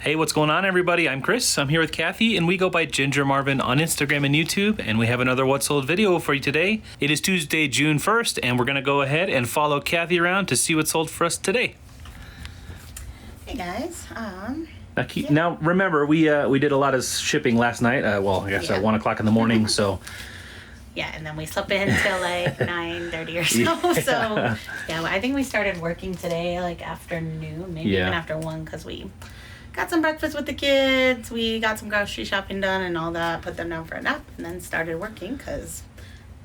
Hey, what's going on, everybody? I'm Chris. I'm here with Kathy, and we go by Ginger Marvin on Instagram and YouTube, and we have another What Sold video for you today. It is Tuesday, June 1st, and we're going to go ahead and follow Kathy around to see what sold for us today. Hey, guys. Now, remember, we did a lot of shipping last night. At 1 o'clock in the morning, so... Yeah, and then we slept in till like 9:30 or so. Yeah. So, yeah, I think we started working today, like afternoon, maybe even after 1, because we got some breakfast with the kids. We got some grocery shopping done and all that, put them down for a nap, and then started working because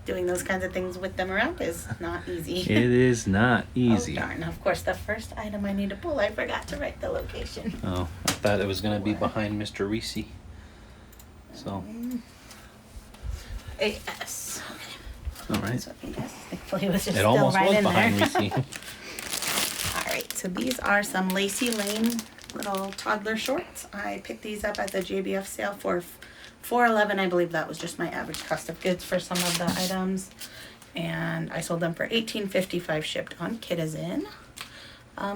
doing those kinds of things with them around is not easy. It is not easy. Oh, darn. Of course, the first item I need to pull, I forgot to write the location. Oh, I thought it was going to be behind Mr. Reese. So... AS. All right. So I guess thankfully it was just it still almost right was in behind there. Reese. All right, so these are some Lacy Lane little toddler shorts. I picked these up at the JBF sale for $4.11. I believe that was just my average cost of goods for some of the items, and I sold them for $18.55 shipped on Kitizen.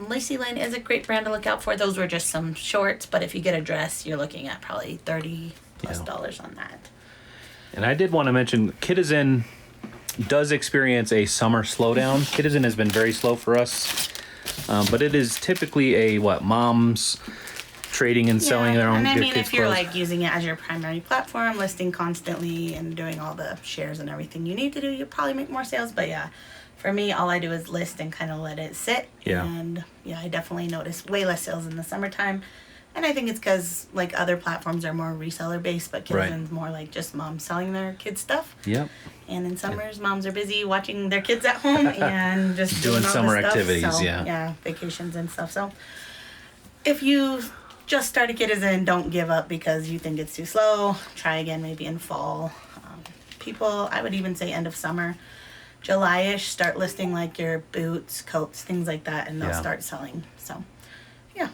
Lacy Lane is a great brand to look out for. Those were just some shorts, but if you get a dress, you're looking at probably $30+ on that. And I did want to mention, Kitizen does experience a summer slowdown. Kitizen has been very slow for us, but it is typically moms trading and selling their own. And I mean, kids' if you're clothes. like using it as your primary platform, listing constantly and doing all the shares and everything you need to do, you'll probably make more sales. But yeah, for me, all I do is list and kind of let it sit. Yeah. And yeah, I definitely notice way less sales in the summertime. And I think it's because like other platforms are more reseller based, but Kitizen's more like just moms selling their kids stuff. Yep. And in summers, moms are busy watching their kids at home and just doing all summer this stuff. activities. So, yeah, vacations and stuff. So if you just start a Kitizen, don't give up because you think it's too slow. Try again maybe in fall. I would even say end of summer. July-ish, start listing like your boots, coats, things like that, and they'll start selling. So, yeah.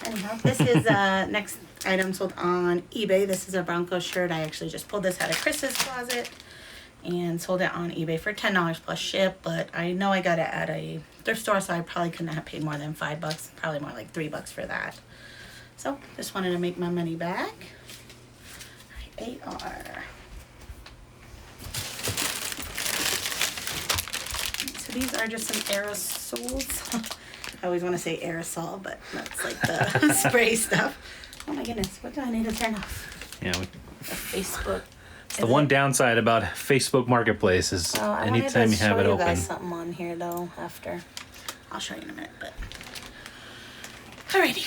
Anyhow, this is next item sold on eBay. This is a Broncos shirt. I actually just pulled this out of Chris's closet and sold it on eBay for $10 plus ship. But I know I got it at a thrift store, so I probably couldn't have paid more than $5. Probably more like $3 for that. So just wanted to make my money back. AR. So these are just some aerosols. I always want to say aerosol, but that's like the spray stuff. Oh my goodness, what do I need to turn off? Yeah. Facebook. It's the one downside about Facebook Marketplace is anytime you have it open. I guys something on here though after. I'll show you in a minute, but. Alrighty.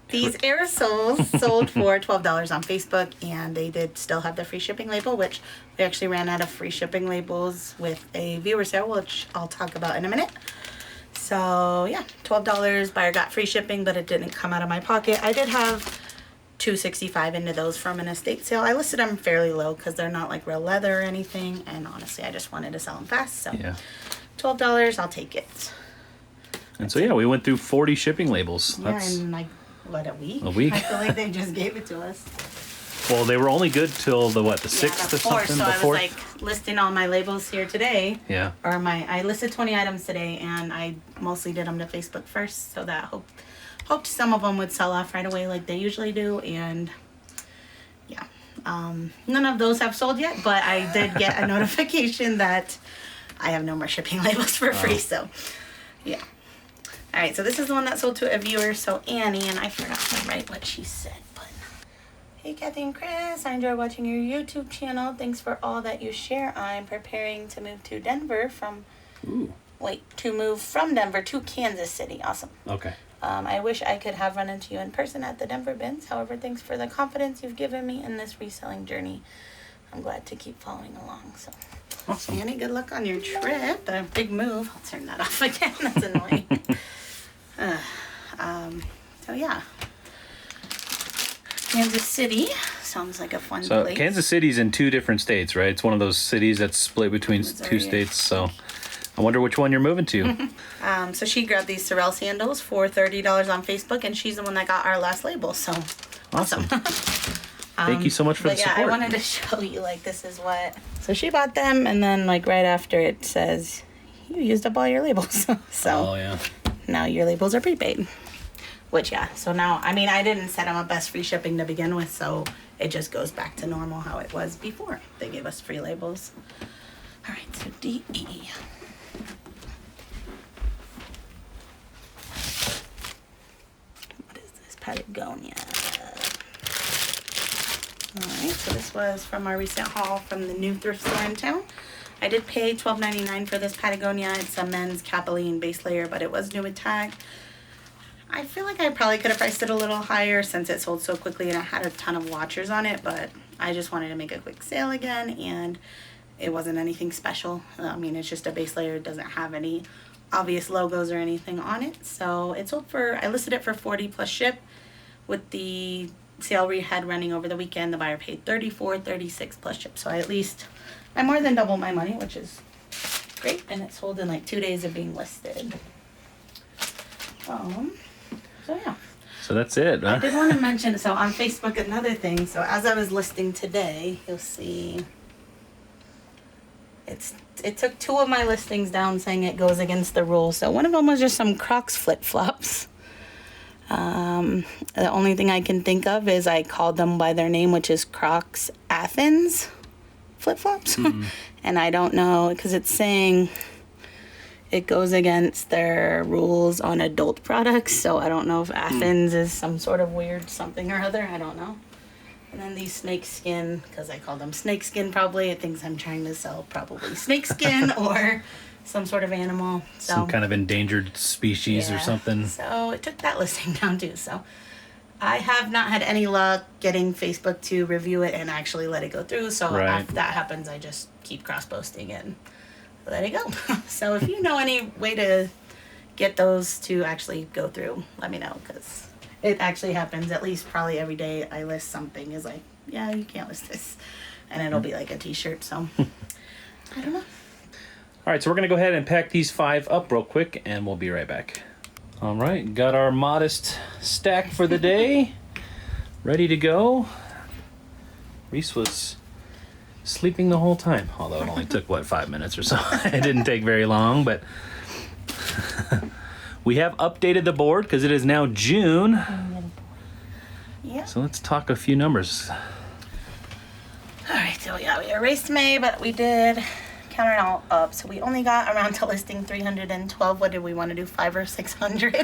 These aerosols sold for $12 on Facebook, and they did still have the free shipping label, which we actually ran out of free shipping labels with a viewer sale, which I'll talk about in a minute. So yeah, $12, buyer got free shipping, but it didn't come out of my pocket. I did have $2.65 into those from an estate sale. I listed them fairly low because they're not like real leather or anything, and honestly, I just wanted to sell them fast. So $12, I'll take it. And so yeah, we went through 40 shipping labels. That's in like what, a week? A week. I feel like they just gave it to us. Well, they were only good till the 6th the or something. So I was like listing all my labels here today. Yeah. Or I listed 20 items today, and I mostly did them to Facebook first, so that hoped some of them would sell off right away like they usually do, and yeah. None of those have sold yet, but I did get a notification that I have no more shipping labels for free, so yeah. All right, so this is the one that sold to a viewer, so Annie, and I forgot to write what she said, but hey, Kathy and Chris, I enjoy watching your YouTube channel. Thanks for all that you share. I'm preparing to move to Denver from Denver to Kansas City. Awesome. Okay. I wish I could have run into you in person at the Denver bins. However, thanks for the confidence you've given me in this reselling journey. I'm glad to keep following along. So, awesome. Annie, good luck on your trip. A big move. I'll turn that off again. That's annoying. So yeah. Kansas City sounds like a fun place. So Kansas City's in 2 different states, right? It's one of those cities that's split between Missouri. 2 states. So I wonder which one you're moving to. So she grabbed these Sorel sandals for $30 on Facebook, and she's the one that got our last label. So awesome. Thank you so much for the support. I wanted to show you, like, this is what. So she bought them, and then like right after it says, you used up all your labels. So. Oh yeah. now your labels are prepaid. Which, yeah, so now, I mean, I didn't set them up as free shipping to begin with, so it just goes back to normal how it was before they gave us free labels. All right, so DE. What is this? Patagonia. All right, so this was from our recent haul from the new thrift store in town. I did pay $12.99 for this Patagonia. It's a men's Capilene base layer, but it was new with tag. I feel like I probably could have priced it a little higher since it sold so quickly and I had a ton of watchers on it, but I just wanted to make a quick sale again, and it wasn't anything special. I mean, it's just a base layer. It doesn't have any obvious logos or anything on it. So it sold for, I listed it for $40 plus ship. With the sale we had running over the weekend, the buyer paid $34, $36 plus ship. So I more than doubled my money, which is great, and it sold in like 2 days of being listed. So yeah. So that's it, huh? I did want to mention, so on Facebook, another thing. So as I was listing today, you'll see it took 2 of my listings down saying it goes against the rules. So one of them was just some Crocs flip-flops. The only thing I can think of is I called them by their name, which is Crocs Athens flip-flops. Mm-hmm. And I don't know, because it's saying it goes against their rules on adult products. So I don't know if Athens is some sort of weird something or other. I don't know. And then these snake skin, because I call them snake skin probably. It thinks I'm trying to sell probably snake skin or some sort of animal. So, some kind of endangered species or something. So it took that listing down too. So I have not had any luck getting Facebook to review it and actually let it go through. So if that happens, I just keep cross-posting and let it go. So if you know any way to get those to actually go through, let me know, because it actually happens at least probably every day I list something is like, yeah, you can't list this. And it'll be like a t-shirt. So I don't know. All right, so we're going to go ahead and pack these 5 up real quick, and we'll be right back. All right, got our modest stack for the day. Ready to go. Reese was sleeping the whole time, although it only took, 5 minutes or so. It didn't take very long, but we have updated the board because it is now June. Yeah. So let's talk a few numbers. All right, so yeah, we erased May, but we did count it all up. So we only got around to listing 312. What did we want to do, 500 or 600?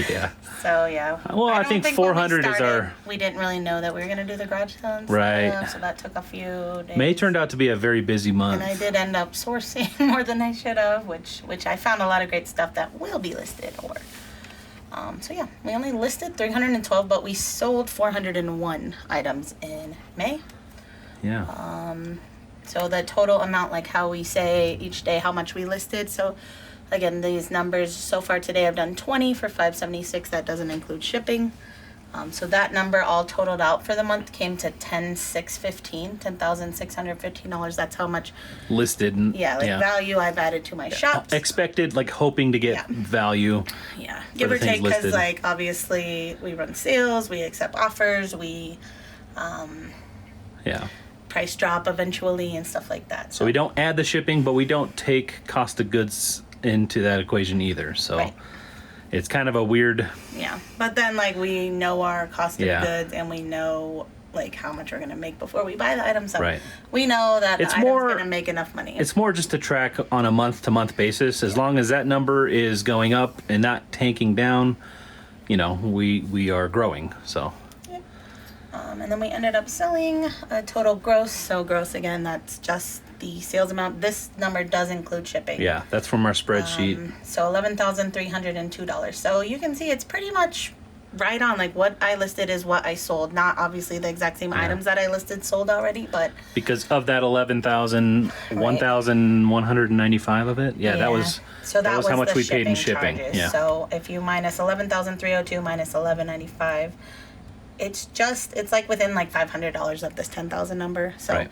Yeah. So yeah. Well, I think 400 is our. We didn't really know that we were gonna do the garage sale and right. stuff, so that took a few days. May turned out to be a very busy month. And I did end up sourcing more than I should have, which I found a lot of great stuff that will be listed. So yeah, we only listed 312, but we sold 401 items in May. Yeah. So the total amount, like how we say each day how much we listed. So again, these numbers so far today I've done 20 for $576. That doesn't include shipping. So that number all totaled out for the month came to $10,615. That's how much listed. Value I've added to my shops. Expected, hoping to get value. Yeah, give or take, because obviously we run sales, we accept offers, we price drop eventually and stuff like that. So we don't add the shipping, but we don't take cost of goods into that equation either. So it's kind of a weird. Yeah, but then we know our cost of goods and we know how much we're gonna make before we buy the item. So we know that the item's gonna make enough money. It's more just to track on a month-to-month basis. As long as that number is going up and not tanking down, we are growing. So. And then we ended up selling a total gross. So gross, again, that's just the sales amount. This number does include shipping. Yeah, that's from our spreadsheet. So $11,302. So you can see it's pretty much right on. What I listed is what I sold. Not obviously the exact same items that I listed sold already, but because of that 1,195 of it. Yeah, that was how much we paid in shipping. Charges. Yeah. So if you minus 11,302 minus 1,195. It's within $500 of this 10,000 number. So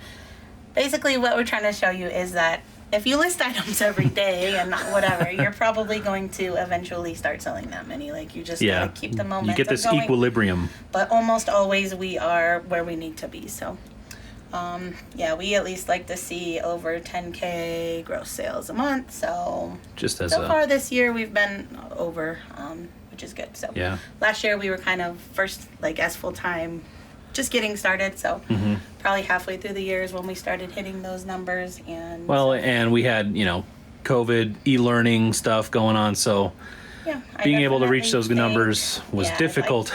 basically what we're trying to show you is that if you list items every day and whatever, you're probably going to eventually start selling that many. You just gotta keep the momentum. You get this going, equilibrium. But almost always we are where we need to be. So Yeah, we at least like to see over 10K gross sales a month. So Just as so far this year we've been over, which is good. So Yeah. last year we were kind of first like as full time, just getting started. So probably halfway through the year is when we started hitting those numbers. And Well, and we had, COVID, e-learning stuff going on, so yeah, being able to reach those think- numbers was yeah, difficult.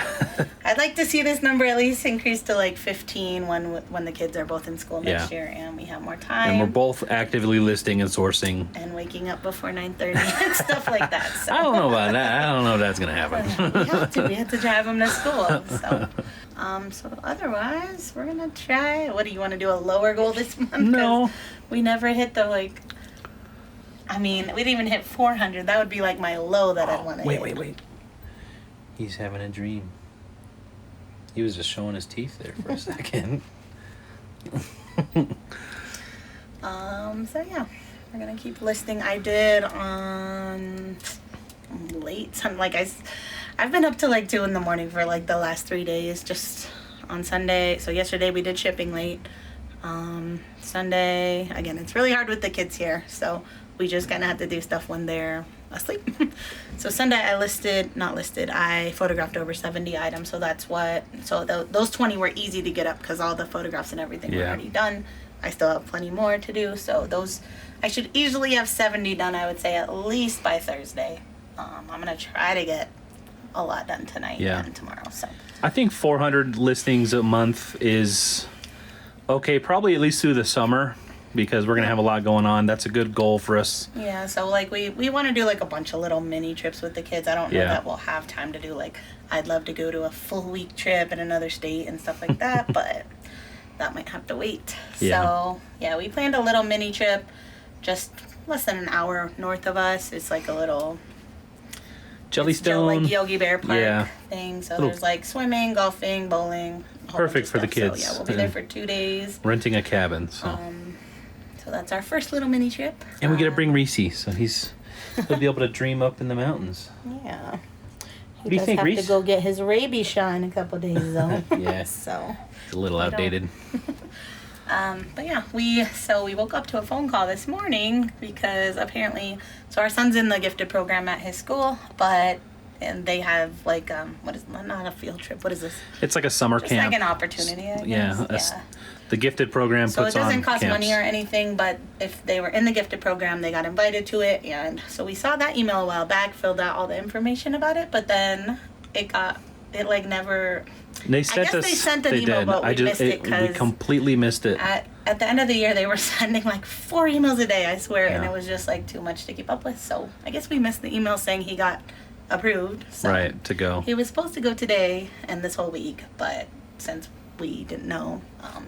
I'd like to see this number at least increase to like 15 when the kids are both in school next Yeah. year and we have more time. And we're both actively listing and sourcing. and waking up before 9:30 and stuff like that. So I don't know about that. I don't know if that's going to happen. we have to drive them to school. So otherwise, we're gonna try. What do you want to do? A lower goal this month? 'Cause No. we never hit the like. I mean, we didn't even hit 400. That would be like my low that I'd want to hit. Wait. He's having a dream. He was just showing his teeth there for a second. So yeah, we're gonna keep listing. I did on late. I've been up to like 2 a.m. for like the last 3 days, just on Sunday. So yesterday we did shipping late. Sunday, again, it's really hard with the kids here, so we just kind of have to do stuff when they're asleep. So Sunday I photographed over 70 items, so those 20 were easy to get up because all the photographs and everything were already done. I still have plenty more to do, so I should easily have 70 done, I would say, at least by Thursday. I'm gonna try to get a lot done tonight and tomorrow. So I think 400 listings a month is okay, probably at least through the summer, because we're going to have a lot going on. That's a good goal for us. Yeah, so like we want to do like a bunch of little mini trips with the kids. I don't know that we'll have time to do like, I'd love to go to a full week trip in another state and stuff like that, but that might have to wait. Yeah. So yeah, we planned a little mini trip just less than an hour north of us. It's like a little Jellystone. like Yogi Bear Park thing. So Little- there's like swimming, golfing, bowling. a whole Perfect bunch of for the stuff. kids. So yeah, we'll be there for 2 days. Renting a cabin. So So that's our first little mini trip. And we get to bring Reese, so he'll be able to dream up in the mountains. Yeah. What do you think, have Reese? to go get his rabies shot in a couple days though. Yeah. So. It's a little outdated. But yeah, we woke up to a phone call this morning because apparently, so our son's in the gifted program at his school, and they have like not a field trip. What is this? It's like a summer Just camp. like an opportunity. I guess. The gifted program So it puts on doesn't cost camps. money or anything, but if they were in the gifted program, they got invited to it. And so we saw that email a while back, filled out all the information about it, but then it never. They sent guess they sent an email, but we missed it we 'cause completely missed it. At the end of the year, they were sending like 4 emails a day, I swear, and Yeah. it was just like too much to keep up with. So I guess we missed the email saying he got approved. So Right, to go. he was supposed to go today and this whole week, but since we didn't know,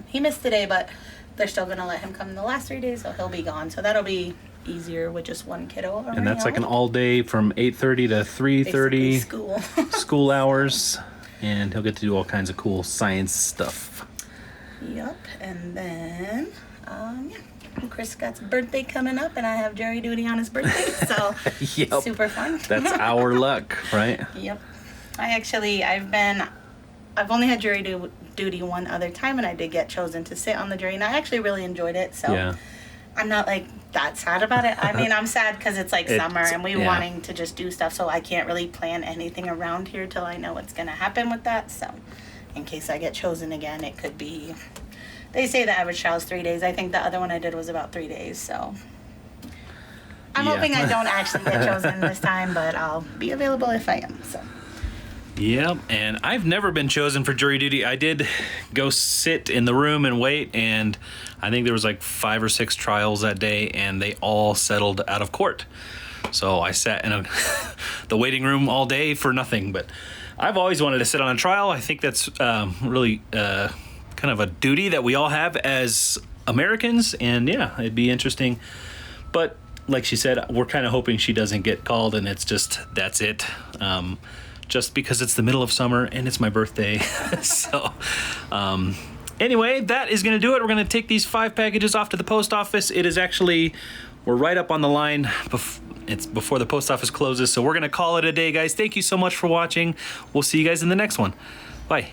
he missed today, but they're still going to let him come the last 3 days, so he'll be gone. So that'll be easier with just one kiddo. And that's like an around. all day from 8:30 to 3:30 Basically school. school hours, and he'll get to do all kinds of cool science stuff. Yep, and then, Chris got his birthday coming up, and I have jury duty on his birthday, so Yep. super fun. That's our luck, right? Yep. I've only had jury duty one other time, and I did get chosen to sit on the jury, and I actually really enjoyed it, so Yeah. I'm not like that sad about it. I mean, I'm sad because it's like summer and we yeah. wanting to just do stuff, so I can't really plan anything around here till I know what's gonna happen with that. So, in case I get chosen again, it could be. They say the average trial is 3 days. I think the other one I did was about 3 days. So, I'm Yeah. hoping I don't actually get chosen this time, but I'll be available if I am. So. Yep, and I've never been chosen for jury duty. I did go sit in the room and wait, and I think there was like 5 or 6 trials that day, and they all settled out of court. So I sat in the waiting room all day for nothing. But I've always wanted to sit on a trial. I think that's really kind of a duty that we all have as Americans, and yeah, it'd be interesting. But like she said, we're kind of hoping she doesn't get called, and it's just that's it. Just because it's the middle of summer and it's my birthday. So, anyway, that is going to do it. We're going to take these 5 packages off to the post office. It is actually, we're right up on the line. It's before the post office closes. So we're going to call it a day, guys. Thank you so much for watching. We'll see you guys in the next one. Bye.